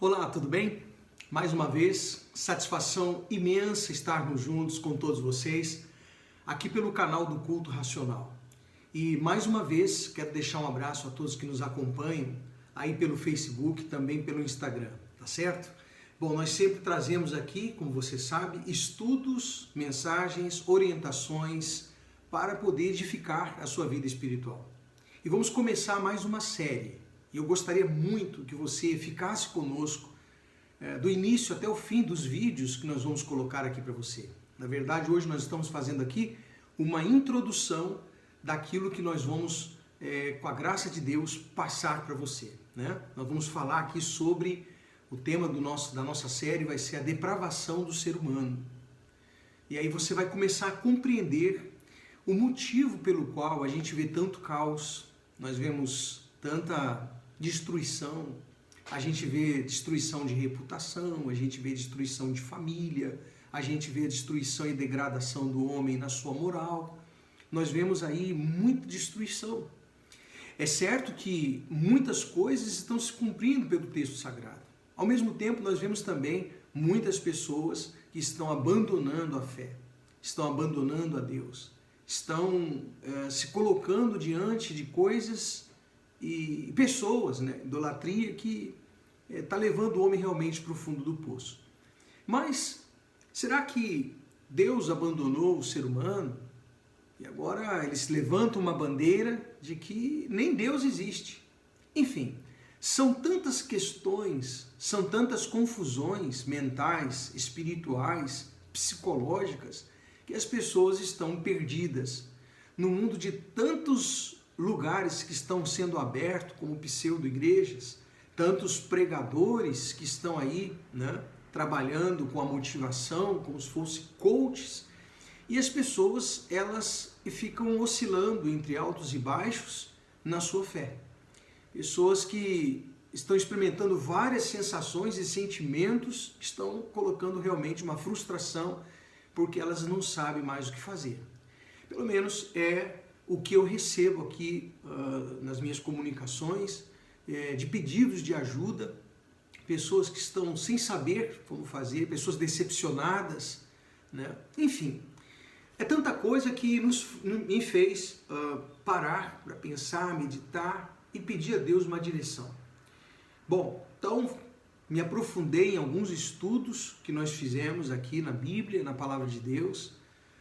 Olá, tudo bem? Mais uma vez, satisfação imensa estarmos juntos com todos vocês aqui pelo canal do Culto Racional. E mais uma vez, quero deixar um abraço a todos que nos acompanham aí pelo Facebook, também pelo Instagram, tá certo? Bom, nós sempre trazemos aqui, como você sabe, estudos, mensagens, orientações para poder edificar a sua vida espiritual. E vamos começar mais uma série. E eu gostaria muito que você ficasse conosco do início até o fim dos vídeos que nós vamos colocar aqui para você. Na verdade, hoje nós estamos fazendo aqui uma introdução daquilo que nós vamos, com a graça de Deus, passar para você, né? Nós vamos falar aqui sobre o tema da nossa série, vai ser a depravação do ser humano. E aí você vai começar a compreender o motivo pelo qual a gente vê tanto caos, nós vemos tanta destruição, a gente vê destruição de reputação, a gente vê destruição de família, a gente vê destruição e degradação do homem na sua moral. Nós vemos aí muita destruição. É certo que muitas coisas estão se cumprindo pelo texto sagrado. Ao mesmo tempo, nós vemos também muitas pessoas que estão abandonando a fé, estão abandonando a Deus, estão se colocando diante de coisas e pessoas, né? Idolatria que está levando o homem realmente para o fundo do poço. Mas será que Deus abandonou o ser humano e agora eles levantam uma bandeira de que nem Deus existe? Enfim, são tantas questões, são tantas confusões mentais, espirituais, psicológicas, que as pessoas estão perdidas no mundo de tantos lugares que estão sendo abertos, como pseudo-igrejas, tantos pregadores que estão aí, né, trabalhando com a motivação, como se fossem coaches, e as pessoas, elas ficam oscilando entre altos e baixos na sua fé. Pessoas que estão experimentando várias sensações e sentimentos, estão colocando realmente uma frustração, porque elas não sabem mais o que fazer. Pelo menos é o que eu recebo aqui nas minhas comunicações, de pedidos de ajuda, pessoas que estão sem saber como fazer, pessoas decepcionadas, né? Enfim, é tanta coisa que me fez parar para pensar, meditar e pedir a Deus uma direção. Bom, então me aprofundei em alguns estudos que nós fizemos aqui na Bíblia, na Palavra de Deus,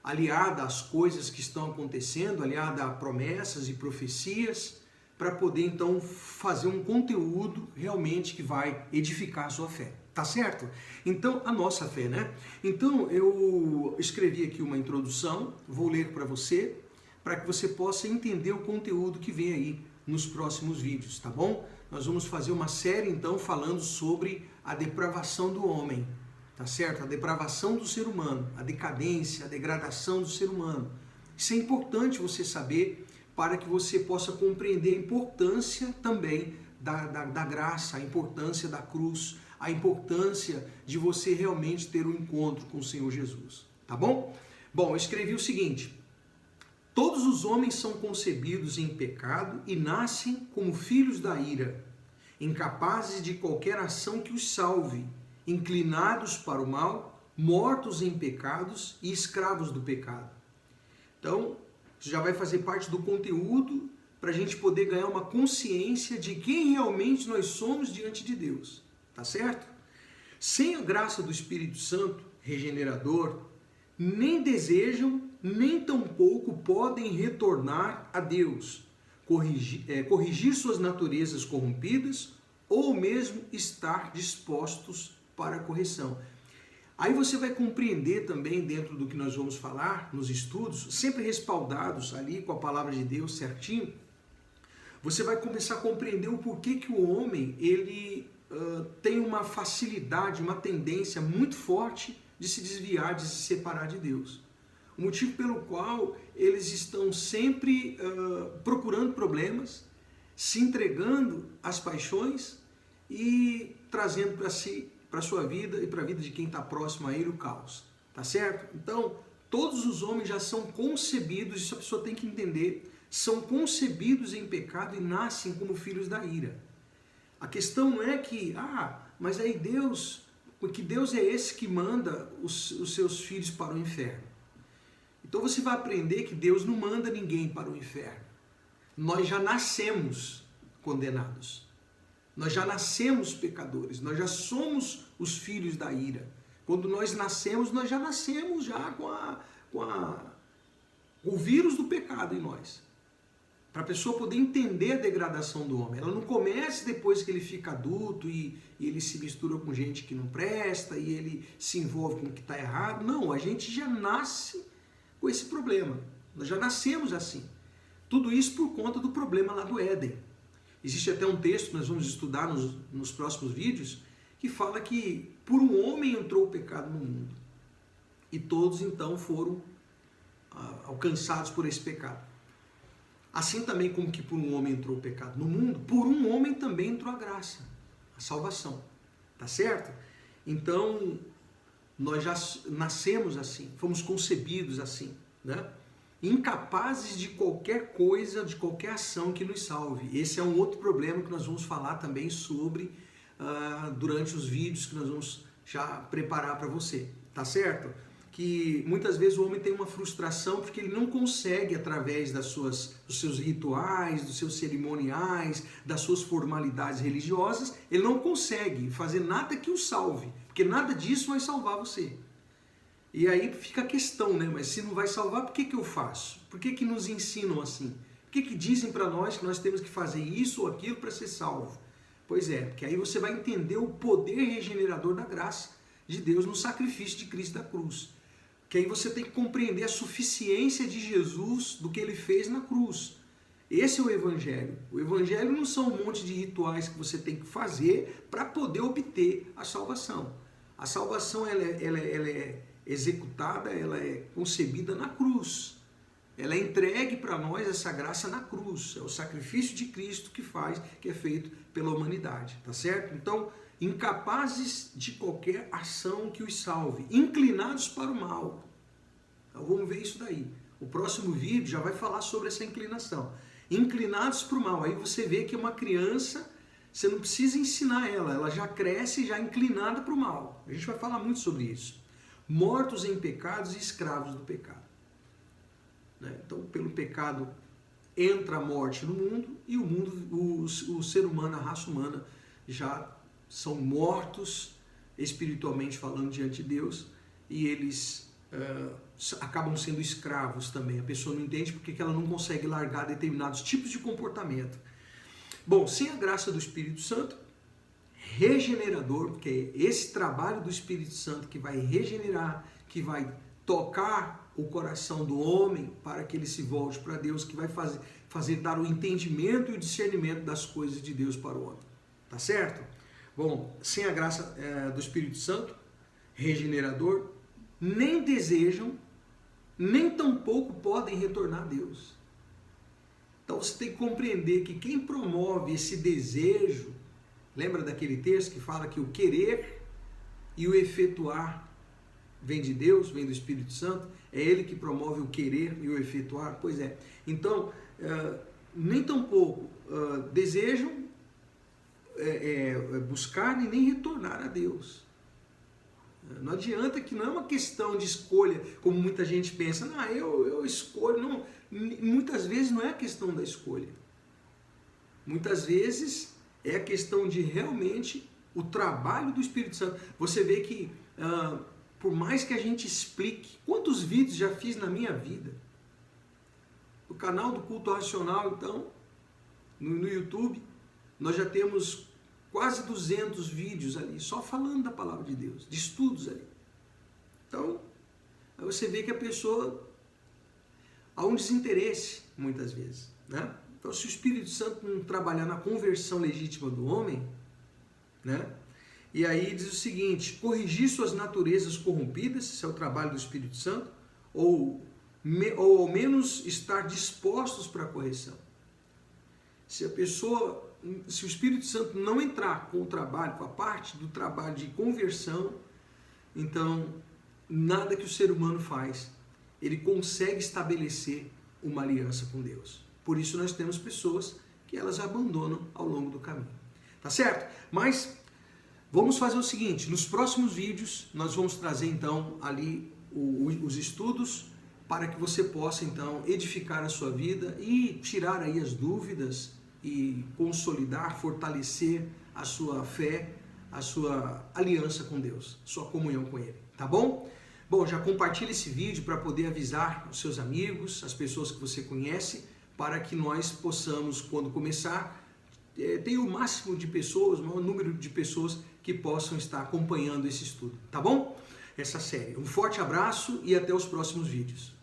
aliada às coisas que estão acontecendo, aliada a promessas e profecias, para poder então fazer um conteúdo realmente que vai edificar a sua fé. Tá certo? Então, a nossa fé, né? Então, eu escrevi aqui uma introdução, vou ler para você, para que você possa entender o conteúdo que vem aí nos próximos vídeos, tá bom? Nós vamos fazer uma série então falando sobre a depravação do homem, tá certo? A depravação do ser humano, a decadência, a degradação do ser humano. Isso é importante você saber para que você possa compreender a importância também da graça, a importância da cruz, a importância de você realmente ter um encontro com o Senhor Jesus, tá bom? Bom, eu escrevi o seguinte: todos os homens são concebidos em pecado e nascem como filhos da ira, incapazes de qualquer ação que os salve, inclinados para o mal, mortos em pecados e escravos do pecado. Então, isso já vai fazer parte do conteúdo para a gente poder ganhar uma consciência de quem realmente nós somos diante de Deus, tá certo? Sem a graça do Espírito Santo, regenerador, nem desejam, nem tampouco podem retornar a Deus, corrigir suas naturezas corrompidas ou mesmo estar dispostos para a correção. Aí você vai compreender também, dentro do que nós vamos falar nos estudos, sempre respaldados ali com a palavra de Deus certinho, você vai começar a compreender o porquê que o homem ele tem uma facilidade, uma tendência muito forte de se desviar, de se separar de Deus. O motivo pelo qual eles estão sempre procurando problemas, se entregando às paixões e trazendo para si, para a sua vida e para a vida de quem está próximo a ele o caos, tá certo? Então, todos os homens já são concebidos, isso a pessoa tem que entender, são concebidos em pecado e nascem como filhos da ira. A questão não é que, mas aí Deus, porque Deus é esse que manda os seus filhos para o inferno. Então você vai aprender que Deus não manda ninguém para o inferno. Nós já nascemos condenados. Nós já nascemos pecadores. Nós já somos os filhos da ira. Quando nós nascemos, nós já nascemos já com o vírus do pecado em nós. Para a pessoa poder entender a degradação do homem. Ela não começa depois que ele fica adulto e ele se mistura com gente que não presta e ele se envolve com o que está errado. Não, a gente já nasce com esse problema. Nós já nascemos assim. Tudo isso por conta do problema lá do Éden. Existe até um texto que nós vamos estudar nos próximos vídeos que fala que por um homem entrou o pecado no mundo. E todos então foram alcançados por esse pecado. Assim também como que por um homem entrou o pecado no mundo, por um homem também entrou a graça, a salvação. Tá certo? Então, nós já nascemos assim, fomos concebidos assim, né? Incapazes de qualquer coisa, de qualquer ação que nos salve. Esse é um outro problema que nós vamos falar também sobre durante os vídeos que nós vamos já preparar para você. Tá certo? Que muitas vezes o homem tem uma frustração porque ele não consegue, através dos seus rituais, dos seus cerimoniais, das suas formalidades religiosas, ele não consegue fazer nada que o salve, porque nada disso vai salvar você. E aí fica a questão, né? Mas se não vai salvar, por que eu faço? Por que nos ensinam assim? Por que dizem para nós que nós temos que fazer isso ou aquilo para ser salvo? Pois é, porque aí você vai entender o poder regenerador da graça de Deus no sacrifício de Cristo da cruz. Que aí você tem que compreender a suficiência de Jesus do que ele fez na cruz. Esse é o Evangelho. O Evangelho não são um monte de rituais que você tem que fazer para poder obter a salvação. A salvação ela é executada, ela é concebida na cruz. Ela é entregue para nós, essa graça, na cruz. É o sacrifício de Cristo que é feito pela humanidade. Tá certo? Então, incapazes de qualquer ação que os salve, inclinados para o mal. Então vamos ver isso daí. O próximo vídeo já vai falar sobre essa inclinação. Inclinados para o mal. Aí você vê que uma criança, você não precisa ensinar ela já cresce já inclinada para o mal. A gente vai falar muito sobre isso. Mortos em pecados e escravos do pecado. Então, pelo pecado entra a morte no mundo e o ser humano, a raça humana, já são mortos espiritualmente falando diante de Deus e eles acabam sendo escravos também. A pessoa não entende porque ela não consegue largar determinados tipos de comportamento. Bom, sem a graça do Espírito Santo, regenerador, porque é esse trabalho do Espírito Santo que vai regenerar, que vai tocar o coração do homem para que ele se volte para Deus, que vai fazer dar o entendimento e o discernimento das coisas de Deus para o homem. Tá certo? Bom, sem a graça do Espírito Santo, regenerador, nem desejam, nem tampouco podem retornar a Deus. Então você tem que compreender que quem promove esse desejo, lembra daquele texto que fala que o querer e o efetuar vem de Deus, vem do Espírito Santo, é Ele que promove o querer e o efetuar? Pois é. Então, nem tampouco desejam buscar e nem retornar a Deus. Não adianta, que não é uma questão de escolha, como muita gente pensa, eu escolho. Não, muitas vezes não é a questão da escolha. Muitas vezes é a questão de realmente o trabalho do Espírito Santo. Você vê que, por mais que a gente explique, quantos vídeos já fiz na minha vida, no canal do Culto Racional, então, no YouTube, nós já temos quase 200 vídeos ali, só falando da palavra de Deus, de estudos ali. Então, aí você vê que a pessoa há um desinteresse, muitas vezes, né? Então, se o Espírito Santo não trabalhar na conversão legítima do homem, né? E aí diz o seguinte: corrigir suas naturezas corrompidas, esse é o trabalho do Espírito Santo, ou ao menos estar dispostos para a correção. Se o Espírito Santo não entrar com o trabalho, com a parte do trabalho de conversão, então nada que o ser humano faz, ele consegue estabelecer uma aliança com Deus. Por isso nós temos pessoas que elas abandonam ao longo do caminho. tá certo? Mas vamos fazer o seguinte, nos próximos vídeos nós vamos trazer então ali os estudos para que você possa então edificar a sua vida e tirar aí as dúvidas e consolidar, fortalecer a sua fé, a sua aliança com Deus, sua comunhão com Ele, tá bom? Bom, já compartilhe esse vídeo para poder avisar os seus amigos, as pessoas que você conhece, para que nós possamos, quando começar, ter o máximo de pessoas, o maior número de pessoas que possam estar acompanhando esse estudo, tá bom? Essa série. Um forte abraço e até os próximos vídeos.